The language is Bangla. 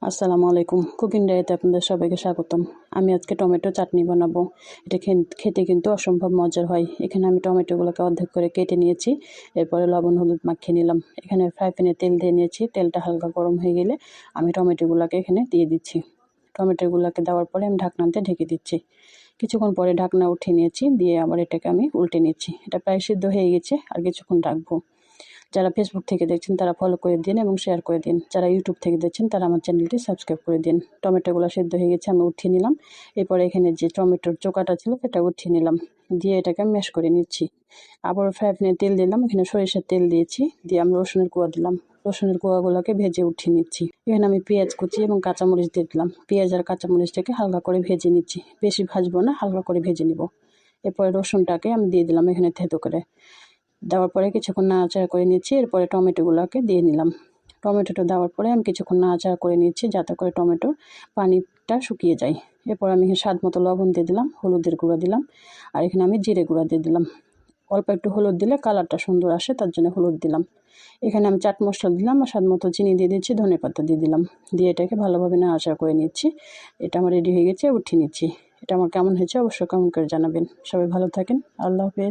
আসসালামু আলাইকুম। কুকিং ডায়েরিতে আপনাদের সবাইকে স্বাগতম। আমি আজকে টমেটো চাটনি বানাবো। এটা খেতে কিন্তু অসম্ভব মজার হয়। এখানে আমি টমেটোগুলোকে অর্ধেক করে কেটে নিয়েছি। এরপরে লবণ হলুদ মাখিয়ে নিলাম। এখানে ফ্রাই প্যানে তেল দিয়ে নিয়েছি। তেলটা হালকা গরম হয়ে গেলে আমি টমেটোগুলোকে এখানে দিয়ে দিচ্ছি। টমেটোগুলোকে দেওয়ার পরে আমি ঢাকনা দিয়ে ঢেকে দিচ্ছি। কিছুক্ষণ পরে ঢাকনা উঠিয়ে নিয়েছি, দিয়ে আবার এটাকে আমি উল্টে নিচ্ছি। এটা প্রায় সিদ্ধ হয়ে গেছে, আর কিছুক্ষণ রাখবো। যারা ফেসবুক থেকে দেখছেন তারা ফলো করে দিন এবং শেয়ার করে দিন। যারা ইউটিউব থেকে দেখছেন তারা আমার চ্যানেলটি সাবস্ক্রাইব করে দিন। টমেটোগুলো সেদ্ধ হয়ে গেছে, আমি উঠিয়ে নিলাম। এরপরে এখানে যে টমেটোর চোকাটা ছিল সেটা উঠিয়ে নিলাম, দিয়ে এটাকে ম্যাশ করে নিচ্ছি। আবার ফ্রাই প্যানে তেল দিলাম, এখানে সরিষার তেল দিয়েছি, দিয়ে আমি রসুনের কোয়া দিলাম। রসুনের কোয়াগুলোকে ভেজে উঠিয়ে নিচ্ছি। এখানে আমি পেঁয়াজ কুচি এবং কাঁচামরিচ দিয়ে দিলাম। পেঁয়াজ আর কাঁচামরিচটাকে হালকা করে ভেজে নিচ্ছি, বেশি ভাজবো না, হালকা করে ভেজে নিব। এরপরে রসুনটাকে আমি দিয়ে দিলাম এখানে থেতো করে। দেওয়ার পরে কিছুক্ষণ নাড়াচাড়া করে নিচ্ছি। এরপরে টমেটোগুলোকে দিয়ে নিলাম। টমেটোটা দেওয়ার পরে আমি কিছুক্ষণ নাড়াচাড়া করে নিচ্ছি, যাতে করে টমেটোর পানিটা শুকিয়ে যায়। এরপর আমি স্বাদ মতো লবণ দিয়ে দিলাম, হলুদের গুঁড়া দিলাম, আর এখানে আমি জিরে গুঁড়া দিয়ে দিলাম। অল্প একটু হলুদ দিলে কালারটা সুন্দর আসে, তার জন্য হলুদ দিলাম। এখানে আমি চাট মশলা দিলাম, আর স্বাদ মতো চিনি দিয়ে দিচ্ছি, ধনেপাতা দিয়ে দিলাম। দিয়ে এটাকে ভালোভাবে নাড়াচাড়া করে নিচ্ছি। এটা আমার রেডি হয়ে গেছে, উঠিয়ে নিচ্ছি। এটা আমার কেমন হয়েছে অবশ্যই কমেন্ট করে জানাবেন। সবাই ভালো থাকেন। আল্লাহ হাফেজ।